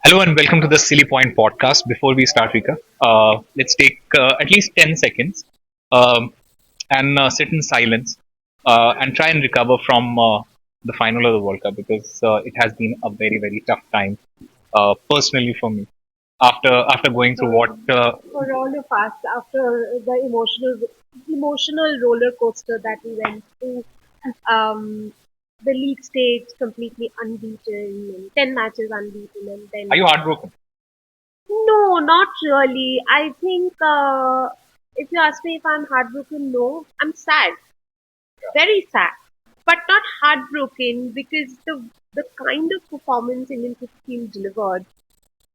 Hello and welcome to the Silly Point podcast. Before we start, Rika, let's take at least 10 seconds um, and sit in silence and try and recover from the final of the World Cup because it has been a very, very tough time personally for me after going through for what. for all of us after the emotional roller coaster that we went through. Um, the league stage completely unbeaten, and 10 matches unbeaten, and Are then you heartbroken? no, not really. I think if you ask me if I'm heartbroken, no, I'm sad, very sad, but not heartbroken because the kind of performance Indian cricket team delivered.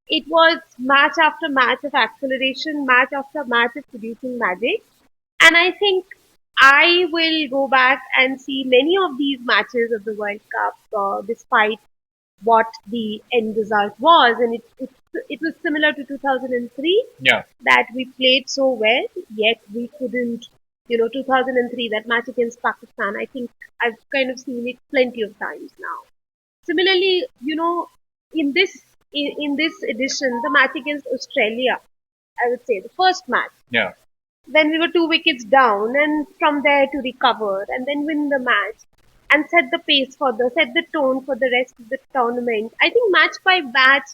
It was match after match of acceleration, match after match of producing magic. And I think I will go back and see many of these matches of the World Cup, despite what the end result was. And it was similar to 2003 Yeah. that we played so well, yet we couldn't. 2003, that match against Pakistan, I think I've kind of seen it plenty of times now. Similarly, in this edition, the match against Australia, I would say the first match, Yeah. when we were 2 wickets down, and from there to recover and then win the match and set the tone for the rest of the tournament. I think match by match,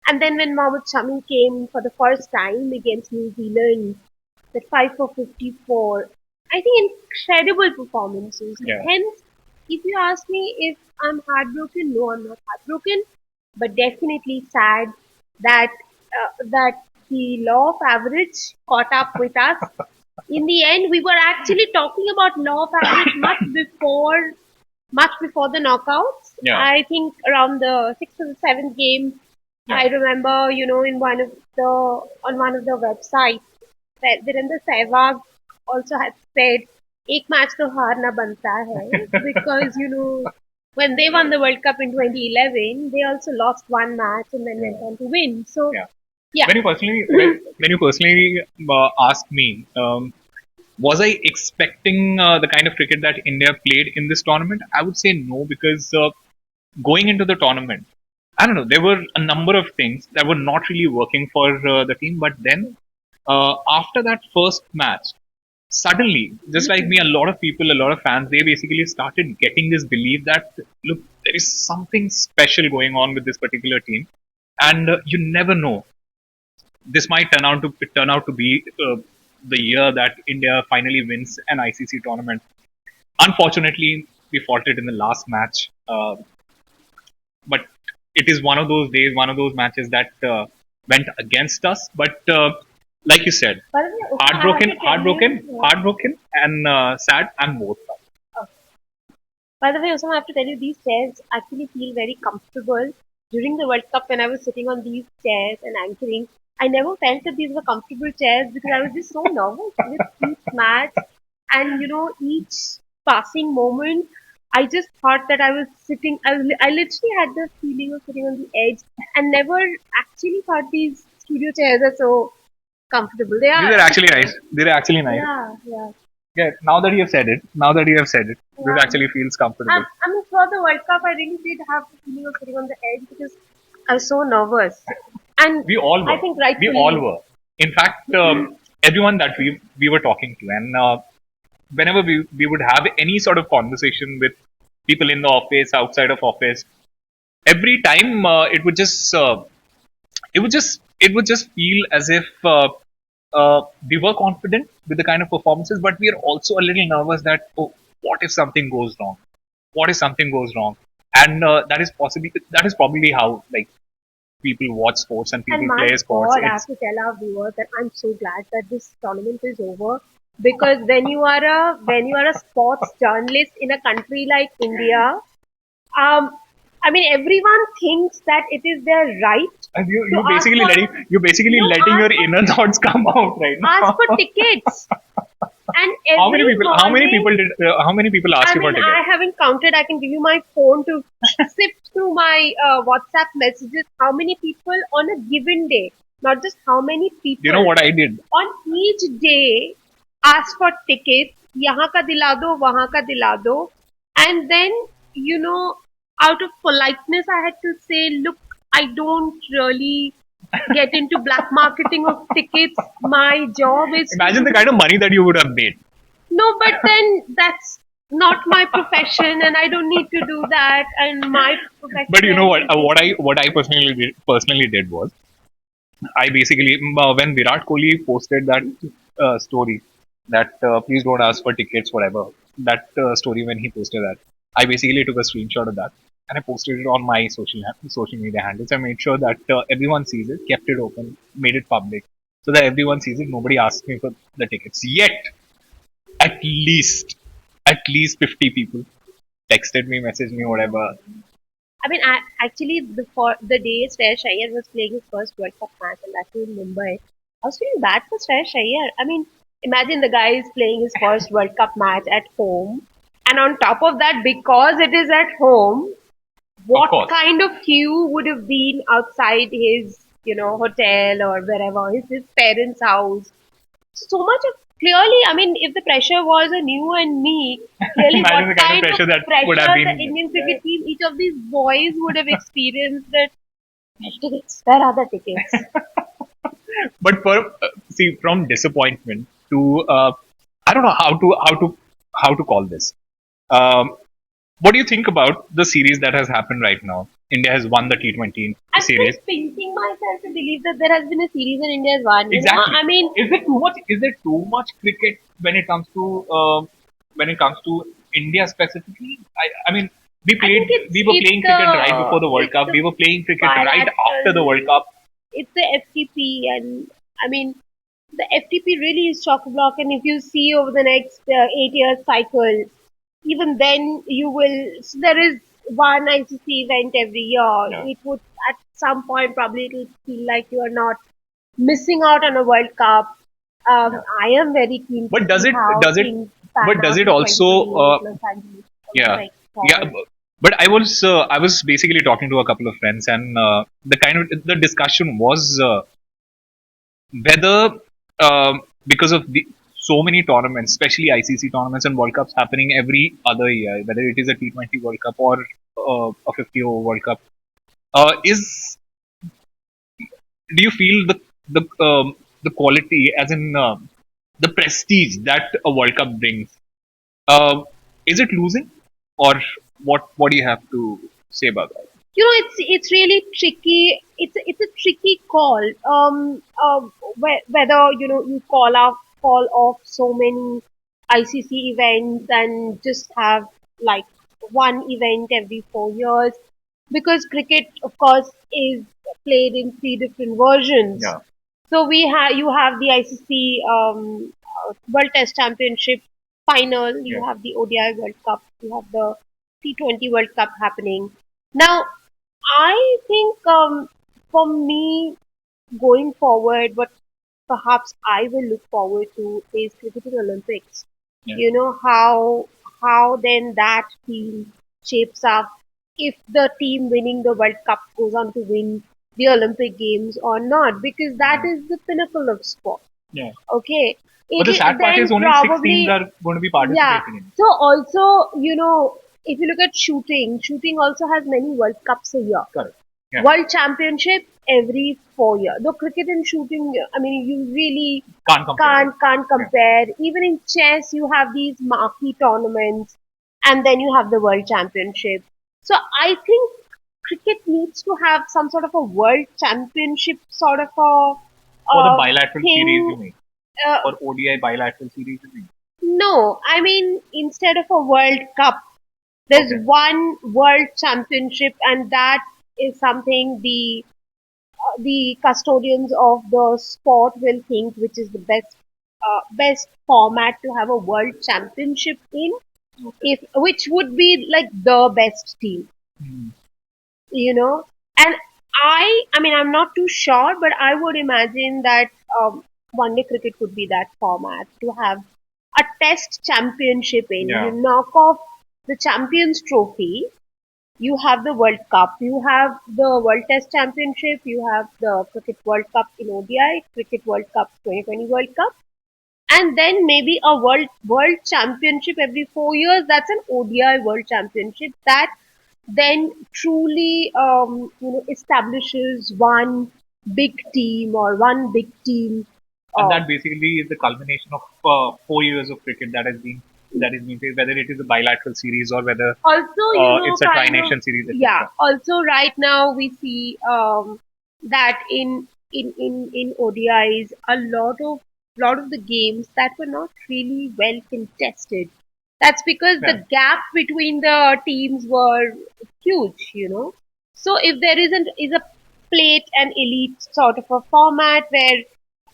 and then when Mohammad Shami came for the first time against New Zealand, that 5 for 54. I think incredible performances. Yeah. Hence, if you ask me if I'm heartbroken, no, I'm not heartbroken, but definitely sad that that the law of average caught up with us. In the end, we were actually talking about law of average much before the knockouts. Yeah. I think around the sixth or the seventh game, Yeah. I remember, in one of the websites, that Virender Sehwag also had said, "एक match तो हारना बनता है," because when they won the World Cup in 2011, they also lost one match and then went on to win. So Yeah. yeah, When you personally ask me, was I expecting the kind of cricket that India played in this tournament? I would say no, because going into the tournament, I don't know, there were a number of things that were not really working for the team. But then, after that first match, suddenly, just like me, a lot of people, a lot of fans, they basically started getting this belief that, look, there is something special going on with this particular team. And you never know, this might turn out to be the year that India finally wins an ICC tournament. Unfortunately, we faltered in the last match, but it is one of those days, one of those matches that went against us. But like you said, by the way, Usman, I have heartbroken, to tell heartbroken, you. heartbroken, and sad. I'm both. uh, By the way, Usman, I have to tell you, these chairs actually feel very comfortable. During the World Cup, when I was sitting on these chairs and anchoring, I never felt that these were comfortable chairs because I was just so nervous with each match and each passing moment. I just thought that I was sitting. I literally had the feeling of sitting on the edge, and never actually thought these studio chairs are so comfortable. They These are. are actually nice. These are actually nice. Yeah, yeah, Yeah. Now that you have said it, this yeah. actually feels comfortable. I mean, for the World Cup, I really did have the feeling of sitting on the edge because I was so nervous, and We all I were. think We all rightfully. were. In fact, everyone that we were talking to, and whenever we would have any sort of conversation with people in the office, outside of office, every time it would just feel as if we were confident with the kind of performances, but we are also a little nervous that, oh, what if something goes wrong? What if something goes wrong? And that is probably how, like, people watch sports and And people my play sports. God, I have It's to tell our viewers that I'm so glad that this tournament is over because when you are a sports journalist in a country like India, um, I mean everyone thinks that it is their right and you to you ask basically for letting you basically no letting ask your for inner thoughts come out right ask now. for tickets, and How many every people? How many morning. people did? How many people asked I you for mean, I tickets? haven't counted. I can give you my phone to sift through my WhatsApp messages. How many people on a given day, not just how many You know people what I did? on each day ask for tickets. यहाँ का दिला दो, वहाँ का दिला दो, and then you know, out of politeness, I had to say, look, I don't really get into black marketing of tickets. My job is Imagine the to kind of money that you would have made. no, but then that's not my profession, and I don't need to do that. And my But you know profession what? is What I personally did was, I basically when Virat Kohli posted that story that please don't ask for tickets, whatever, that story when he posted that, I basically took a screenshot of that and I posted it on my social media handles. I made sure that everyone sees it, kept it open, made it public, so that everyone sees it. Nobody asked me for the tickets yet. At least at least 50 people texted me, messaged me, whatever. I mean, actually, the day Shreyas Iyer was playing his first World Cup match, and that's in Mumbai, I was feeling bad for Shreyas Iyer. I mean, imagine the guy is playing his first World Cup match at home, and on top of that, because it is at home, Of what course. kind of queue would have been outside his, hotel or wherever, his parents' house? So much of clearly, I mean, if the pressure was on you and me, clearly what Imagine the kind of kind of pressure that would have pressure the been. Indian cricket team, each of these boys would have experienced that tickets, where are the tickets? But see, from disappointment to I don't know how to call this. Um, what do you think about the series that has happened right now? India has won the T20 I'm still series. pinching myself to believe that there has been a series in India's won. Exactly. I mean, Is there too much? Is there too much cricket when it comes to India specifically? I mean, I think we were playing cricket right before the World it's Cup. the We were playing cricket right after the bilateral, World Cup. it's the FTP, and I mean, the FTP really is chock block. And if you see over the next 8 years cycle, even then you will. So there is one ICC event every year. Yeah. It would at some point probably it will feel like you are not missing out on a World Cup. Yeah. I am very keen to But does see it how does it things pan but does out it in also 2028 Los Angeles yeah Olympics. yeah but I was basically talking to a couple of friends, and the discussion was whether because of so many tournaments, especially ICC tournaments and World Cups happening every other year, whether it is a T20 World Cup or a 50 over World Cup, is do you feel the quality, as in the prestige that a World Cup brings, uh, is it losing, or what do you have to say about that? It's really tricky. It's a tricky call. Whether you call off so many ICC events and just have like one event every 4 years, because cricket, of course, is played in three different versions. Yeah. So you have the ICC World Test Championship final. You Yeah. have the ODI World Cup. You have the T20 World Cup happening now. I think for me, going forward, what perhaps I will look forward to is cricketing Olympics. Yeah. You know how then that team shapes up if the team winning the World Cup goes on to win the Olympic Games or not, because that is the pinnacle of sport. Yeah. Okay, But the sad part then is only 6 teams probably are going to be yeah. participating in it. So also, if you look at shooting also has many World Cups a year. Correct. Yeah. World Championship every 4 years. Though cricket and shooting, I mean, you really Can't compare. can't compare. Even in chess, you have these marquee tournaments, and then you have the World Championship. So I think cricket needs to have some sort of a World Championship sort of a For the bilateral series, you thing. mean? Uh, Or ODI bilateral series, you mean? no, I mean instead of a World Cup, there's Okay. one World Championship, and that is something the custodians of the sport will think which is the best format to have a World Championship in, if which would be like the best team, Hmm. you know. And I mean I'm not too sure, but I would imagine that one day cricket could be that format to have a Test Championship in. Yeah. You knock off the Champions Trophy, you have the World Cup, you have the World Test Championship, you have the Cricket World Cup in ODI, Cricket World Cup 2020 World Cup, and then maybe a World Championship every 4 years. That's an ODI World Championship. That then truly establishes one big team or one big team. And uh, that basically is the culmination of 4 years of cricket that is being played, whether it is a bilateral series or whether Also, it's a kind of, tri-nation series, yeah. etc. Also, right now we see that in ODIs, a lot of the games that were not really well contested. That's because Yeah, the gap between the teams were huge. So if there is a plate and elite sort of a format where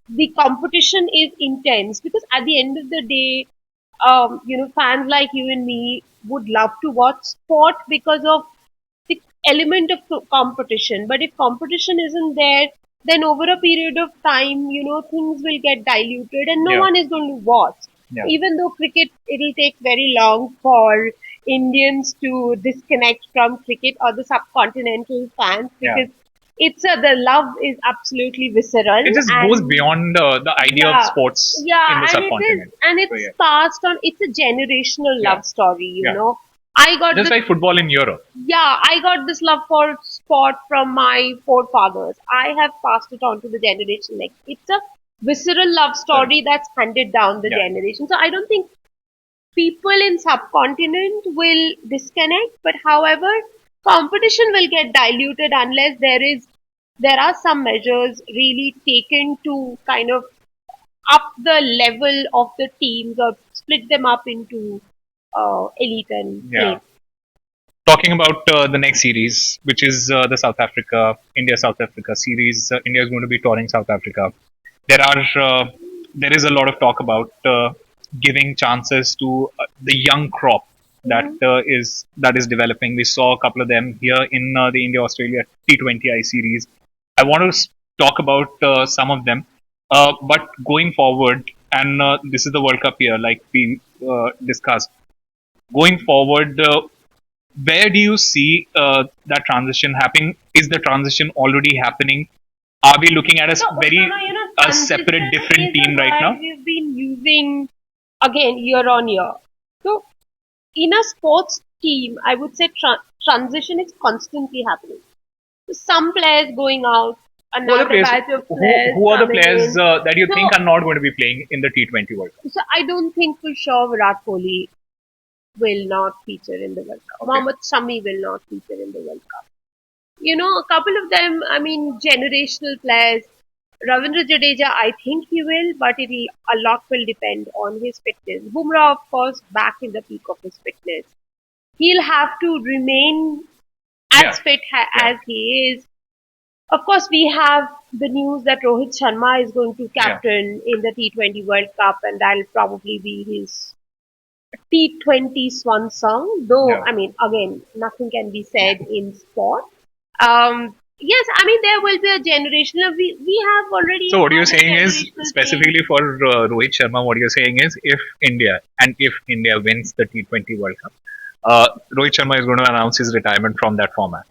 the competition is intense, because at the end of the day, fans like you and me would love to watch sport because of the element of competition. But if competition isn't there, then over a period of time, things will get diluted and no yeah, one is going to watch. yeah, Even though cricket, it'll take very long for Indians to disconnect from cricket or the subcontinental fans, yeah. because the love is absolutely visceral. It just goes And beyond the idea of yeah, sports yeah, in the and it is, subcontinent. and So it's yeah, passed on. It's a generational yeah, love story. yeah. I got Just this, like football in Europe. yeah, I got this love for sport from my forefathers. I have passed it on to the generation. Like, it's a visceral love Correct. story that's handed down the Yeah. generation. So I don't think people in subcontinent will disconnect, but however, competition will get diluted unless there are some measures really taken to kind of up the level of the teams or split them up into elite and Yeah. play. Talking about the next series, which is the South Africa series. India is going to be touring South Africa. There are there is a lot of talk about giving chances to the young crop Mhm. that is developing. We saw a couple of them here in the India Australia T20I series. I want to talk about some of them, but going forward, and this is the World Cup year, like we discussed. Going forward, where do you see that transition happening? Is the transition already happening? Are we looking at So, very Osama, a separate, transition different is a team right word now? we've been using again year on year. So, in a sports team, I would say transition is constantly happening. So some players going out, Who are the another players? batch of players Who are the coming players in. that you think So, are not going to be playing in the T20 World Cup? so I don't think for sure Virat Kohli will not feature in the World Cup. Okay. Mohammad Shami will not feature in the World Cup. A couple of them, I mean, generational players. Ravindra Jadeja, I think he will, but a lot will depend on his fitness. Bumrah, of course, back in the peak of his fitness. He'll have to remain Yeah, as fit yeah, as he is. Of course, we have the news that Rohit Sharma is going to yeah, captain in the T20 World Cup, and that'll probably be his T20 swan song. Though, yeah. I mean, again, nothing can be said in sport. Yes, I mean, there will be a generational. We have already So what you're had a saying is generational change. specifically for Rohit Sharma. What you're saying is if India wins the T20 World Cup, Rohit Sharma is going to announce his retirement from that format.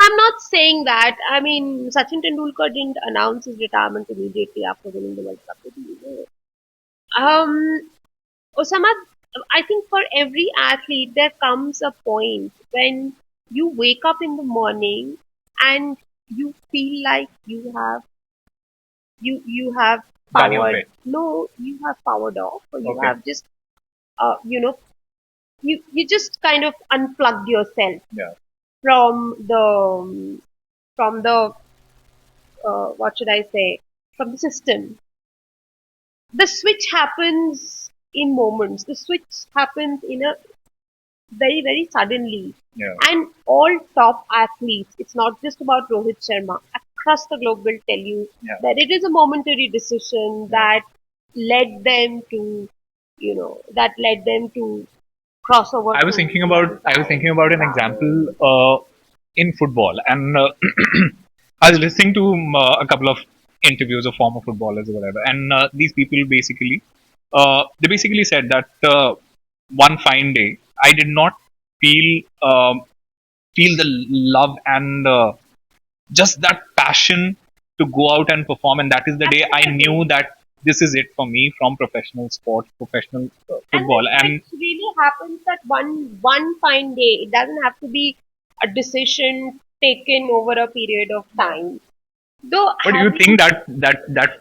I'm not saying that. I mean, Sachin Tendulkar didn't announce his retirement immediately after winning the World Cup. Um, Osama, I think for every athlete, there comes a point when you wake up in the morning and you feel like you have Done your powered. bit. No, you have powered off, or you Okay. have just uh, you know you just kind of unplugged yourself Yeah. from the what should I say, from the system. The switch happens in moments. The switch happens in a very, very suddenly. Yeah. And all top athletes, it's not just about Rohit Sharma, across the globe will tell you Yeah. that it is a momentary decision Yeah. that led them to cross over to the other I was side. thinking about an example in football, and I was listening to a couple of interviews of former footballers or whatever, and these people basically they basically said that one fine day I did not feel feel the love and just that passion to go out and perform, and that is the day I knew Absolutely. that this is it for me from professional sports, professional And football, the and switch really happens that one fine day. It doesn't have to be. a decision taken over a period of time. Though But do you having think that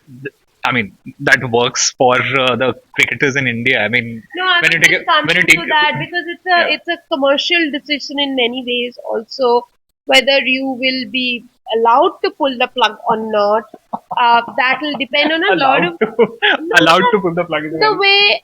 I mean that works for the cricketers in India? I mean, No, I when you was take just when you coming take to that because yeah, it's a commercial decision in many ways also whether you will be allowed to pull the plug or not. That will depend on a lot allowed of to no, allowed but to pull the plug is the very way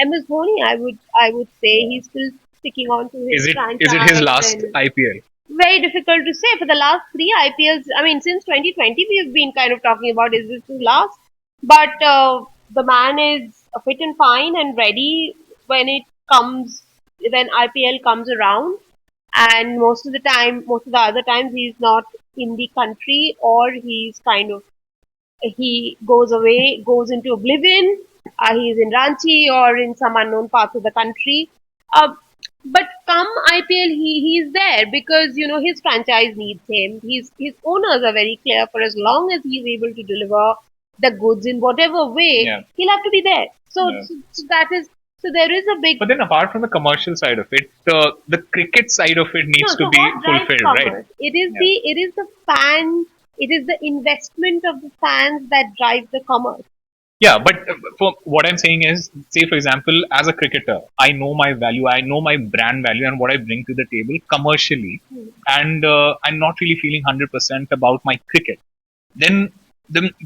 MS Dhoni, I would say he's still sticking on to his is it his franchise last and IPL? very difficult to say. For the last three IPLs, I mean, since 2020, we've been kind of talking about is this the last? But the man is fit and fine and ready when it comes, when IPL comes around. And most of the other times, he's not in the country or he's kind of he goes away, goes into oblivion. He's in Ranchi or in some unknown parts of the country. Uh, but come IPL, he's there because his franchise needs him. His owners are very clear. For as long as he's able to deliver the goods in whatever way, Yeah. he'll have to be there. So, Yeah. so that is so there is a big But then apart from the commercial side of it, the cricket side of it no. needs to So be what drives fulfilled, right? commerce? Yeah. It is the fan. It is the investment of the fans that drives the commerce. Yeah, but for what I'm saying is, say for example, as a cricketer, I know my value, I know my brand value, and what I bring to the table commercially, Hmm. and I'm not really feeling 100% about my cricket. Then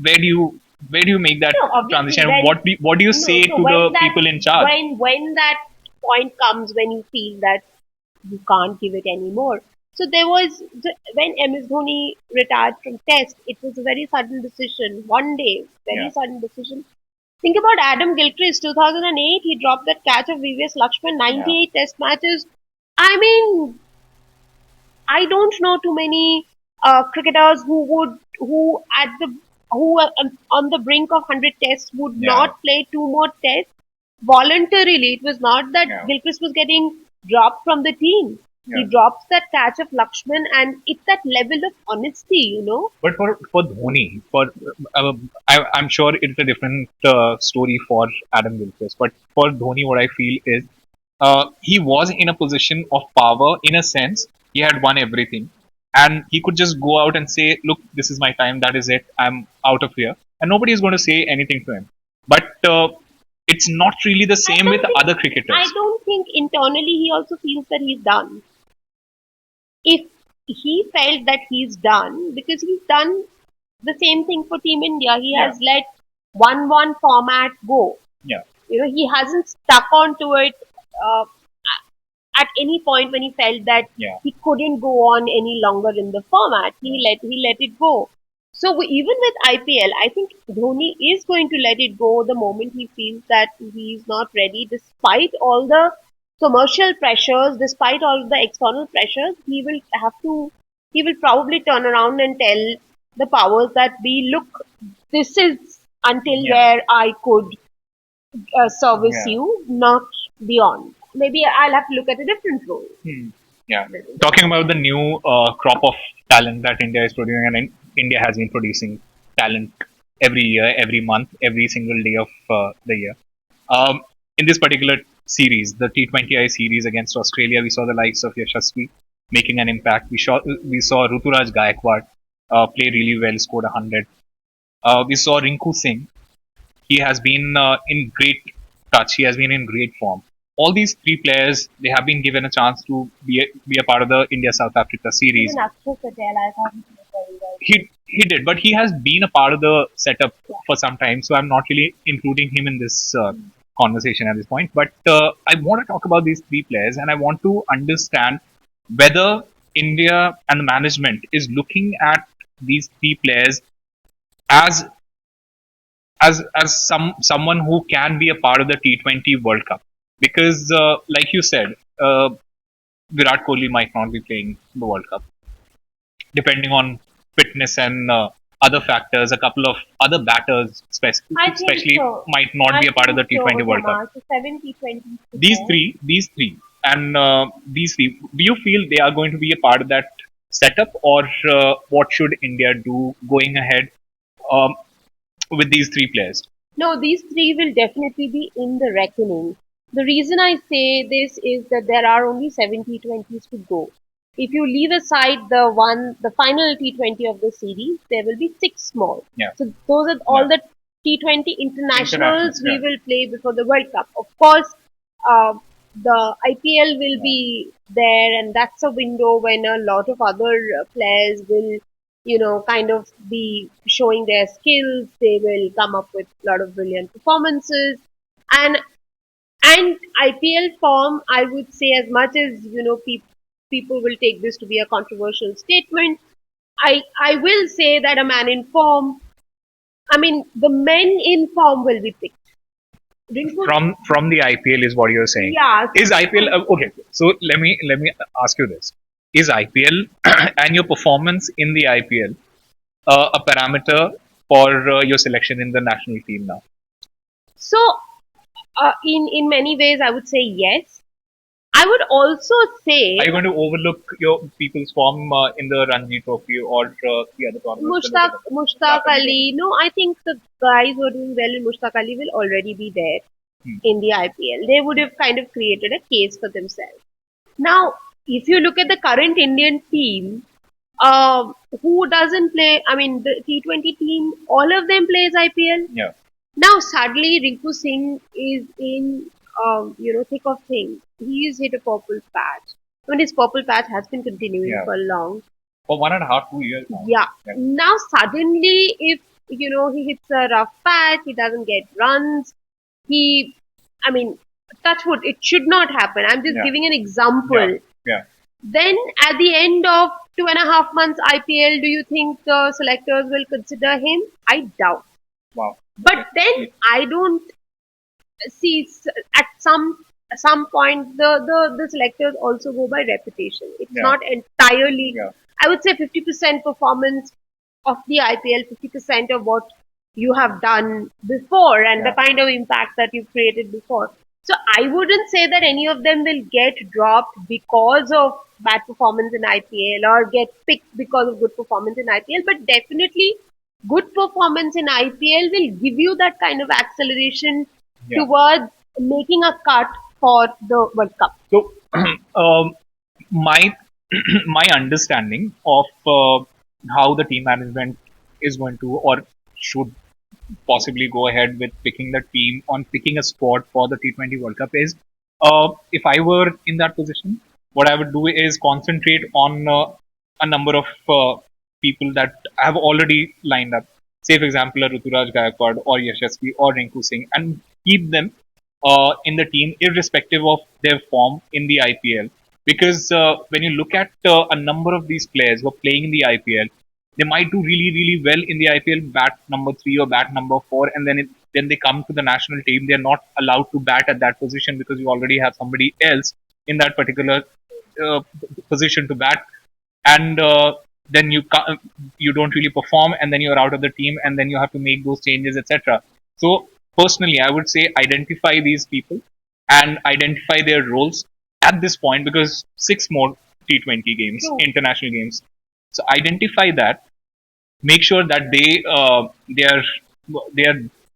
where do you make that No, obviously, transition? when What do you no, say so to the people in charge? when that point comes when you feel that you can't give it anymore. So there was when MS Dhoni retired from Test, it was a very sudden decision. One day, very Yeah, sudden decision. Think about Adam Gilchrist, 2008. He dropped that catch of VVS Lakshman, yeah, 98 Test matches. I mean, I don't know too many cricketers who at the who are on the brink of 100 tests would yeah, not play two more tests voluntarily. It was not that yeah, Gilchrist was getting dropped from the team. He yeah. drops that catch of Lakshman, and it's that level of honesty. But for Dhoni, I'm sure it's a different story for Adam Gilchrist. But for Dhoni, what I feel is he was in a position of power in a sense. He had won everything, and he could just go out and say, "Look, this is my time. That is it. I'm out of here," and nobody is going to say anything to him. But it's not really the I same with don't think other I cricketers. don't think internally he also feels that he's done. If he felt that he's done, because he's done the same thing for Team India, he Yeah, has let 1-1 format go. yeah, He hasn't stuck on to it uh, at any point when he felt that yeah. he couldn't go on any longer in the format. He let it go. So even with IPL, I think Dhoni is going to let it go the moment he feels that he's not ready, despite all the commercial pressures, despite all the external pressures. He will probably turn around and tell the powers that be, look, this is until Yeah. where I could service Yeah. you, not beyond. Maybe I'll have to look at a different role. Hmm. Yeah. Talking about the new crop of talent that India is producing, and India has been producing talent every year, every month, every single day of the year. In this particular series, the T20I series against Australia, we saw the likes of Yashasvi making an impact. We saw Ruturaj Gaikwad play really well, scored 100. We saw Rinku Singh. He has been in great touch. He has been in great form. All these three players, they have been given a chance to be a part of the India South Africa series. Even Akshay Patel, I thought he played very well. He did, but he has been a part of the setup Yeah. for some time. So I'm not really including him in this conversation at this point. But I want to talk about these three players, and I want to understand whether India and the management is looking at these three players as someone who can be a part of the T20 World Cup, because like you said, Virat Kohli might not be playing the World Cup depending on fitness and other factors. A couple of other batters, I think especially, so. might not I be a part of think the so, T20 World Cup. Dhamar. So 70-20 These three, do you feel they are going to be a part of that setup, or what should India do going ahead with these three players? No, these three will definitely be in the reckoning The reason I say this is that there are only 7 T20s to go. If you leave aside the final T20 of the series, there will be 6 more. Yeah. So those are all the T20 internationals we yeah. will play before the World Cup. Of course, the IPL will be there, and that's a window when a lot of other players will, kind of be showing their skills. They will come up with a lot of brilliant performances, and IPL form, I would say, as much as people will take this to be a controversial statement. I will say that a man in form, I mean, the men in form will be picked. From the IPL is what you're saying. Yeah. Is IPL okay? So let me ask you this: Is IPL and your performance in the IPL a parameter for your selection in the national team now? So, in many ways, I would say yes. I would also say Are you going to overlook your people's form in the Ranji Trophy or the other tournaments? Mushtaq Ali. No, I think the guys who are doing well in Mushtaq Ali will already be there in the IPL. They would have kind of created a case for themselves. Now, if you look at the current Indian team, who doesn't play? I mean, the T20 team, all of them plays IPL. Yeah. Now, sadly, Rinku Singh is in, thick of things. He's hit a purple patch. I mean, his purple patch has been continuing for long. For 1.5, 2 years now. Yeah. Now, suddenly, if, he hits a rough patch, he doesn't get runs, I mean, touch wood, it should not happen. I'm just giving an example. Yeah. Then, at the end of 2.5 months IPL, do you think the selectors will consider him? I doubt. Wow. But then I don't see at some point the selectors also go by reputation. It's not entirely. I would say 50% performance of the IPL, 50% of what you have done before, and the kind of impact that you've created before. So I wouldn't say that any of them will get dropped because of bad performance in IPL or get picked because of good performance in IPL, but definitely good performance in IPL will give you that kind of acceleration towards making a cut for the World Cup. So, my my understanding of how the team management is going to or should possibly go ahead with picking the team on picking a squad for the T20 World Cup is if I were in that position, what I would do is concentrate on a number of people that have already lined up. Say, for example, a Ruturaj Gaikwad or Yashasvi or Rinku Singh, and keep them in the team, irrespective of their form in the IPL. Because when you look at a number of these players who are playing in the IPL, they might do really, really well in the IPL, bat number 3 or bat number 4, and then they come to the national team. They're not allowed to bat at that position because you already have somebody else in that particular uh, position to bat, and then you don't really perform, and then you're out of the team, and then you have to make those changes, etc. So personally, I would say identify these people and identify their roles at this point, because 6 more T20 games, international games. So identify that, make sure that they are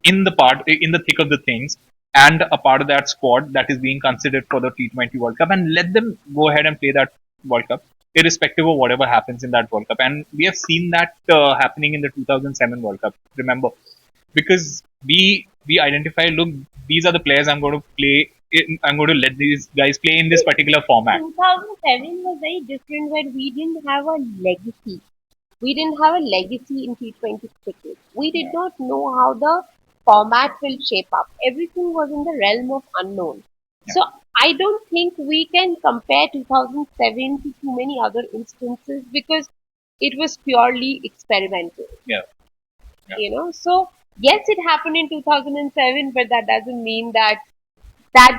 in the thick of the things and a part of that squad that is being considered for the T20 World Cup, and let them go ahead and play that World Cup irrespective of whatever happens in that World Cup. And we have seen that happening in the 2007 World Cup, remember, because we identify, look, these are the players I'm going to play I'm going to let these guys play in this particular format. 2007 was very different when we didn't have a legacy. We didn't have a legacy in T20 cricket. We did not know how the format will shape up. Everything was in the realm of unknown. So I don't think we can compare 2007 to too many other instances because it was purely experimental. So yes, it happened in 2007, but that doesn't mean that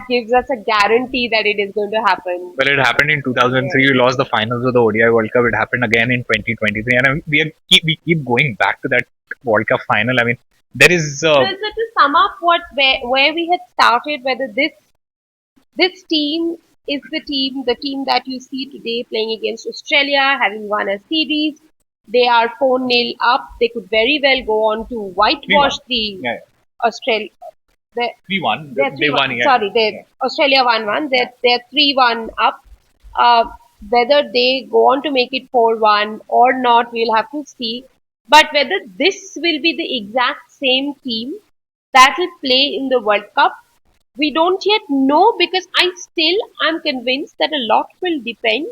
gives us a guarantee that it is going to happen. Well, it happened in 2003. You lost the finals of the ODI World Cup. It happened again in 2023, and I mean, we keep going back to that World Cup final. I mean, there is. So to sum up where we had started, whether this team is the team that you see today playing against Australia, having won a series. They are 4-0 up. They could very well go on to whitewash the They're, 3-1. they're They three won, one. yeah. Sorry, they Australia won one. They're 3-1 up. Uh, Whether they go on to make it 4-1 or not, we'll have to see. But whether this will be the exact same team that will play in the World Cup, we don't yet know, because I still am convinced that a lot will depend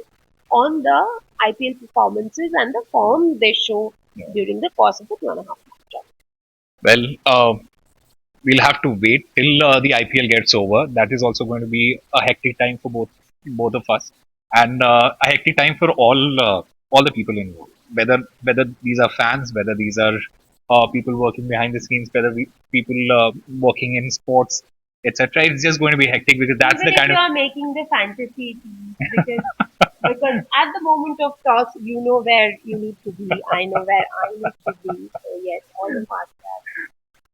on the IPL performances and the form they show Yeah. during the course of the 2.5 months. Well, we'll have to wait till the IPL gets over. That is also going to be a hectic time for both of us, and a hectic time for all the people involved. Whether these are fans, whether these are people working behind the scenes, people working in sports, etc. It's just going to be hectic because that's Even the if kind you of are making the fantasy teams, because at the moment of toss, you know where you need to be. I know where I need to be. So yes, all of us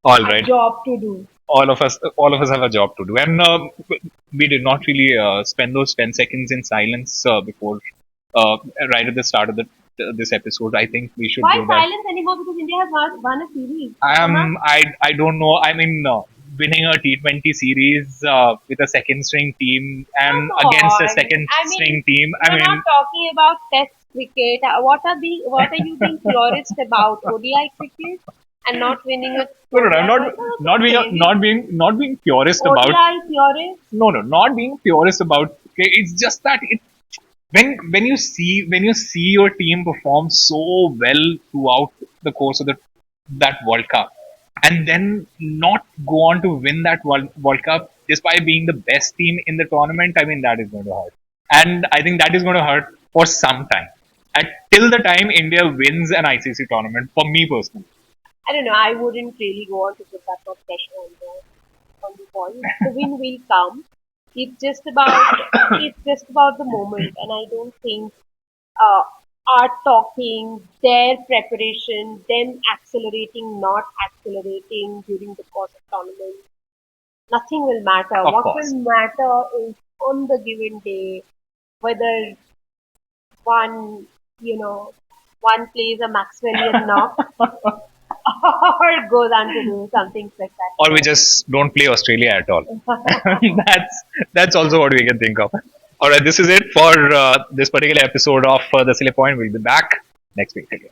all have a right. job to do. All of us have a job to do, and we did not really spend those 10 seconds in silence before uh, right at the start of this episode. I think we should Why do that. silence anymore? Because India has won a series. I don't know. I mean, winning a T20 series with a second string team Come and against a on. second I mean, string team. I we're not mean, talking about Test cricket. What are you being purist about? ODI cricket and not winning a no, no, no, ODI I'm World Cup? Okay, not being purist about. ODI purist. No, no, not being purist about. Okay, it's just that when you see your team perform so well throughout the course of that World Cup, and then not go on to win that World Cup despite being the best team in the tournament, I mean that is going to hurt, and I think that is going to hurt for some time. Till the time India wins an ICC tournament, for me personally. I don't know. I wouldn't really go on to put that much pressure on the point. The win will come. It's just about it's just about the moment, and I don't think uh, our talking, their preparation, them accelerating, not accelerating during the course of tournament, nothing will matter. Of What course. will matter is on the given day whether one, you know, one plays a Maxwellian knock or goes on to do something Or we spectacular. just don't play Australia at all. That's also what we can think of. All right, this is it for this particular episode of The Silly Point. We'll be back next week again.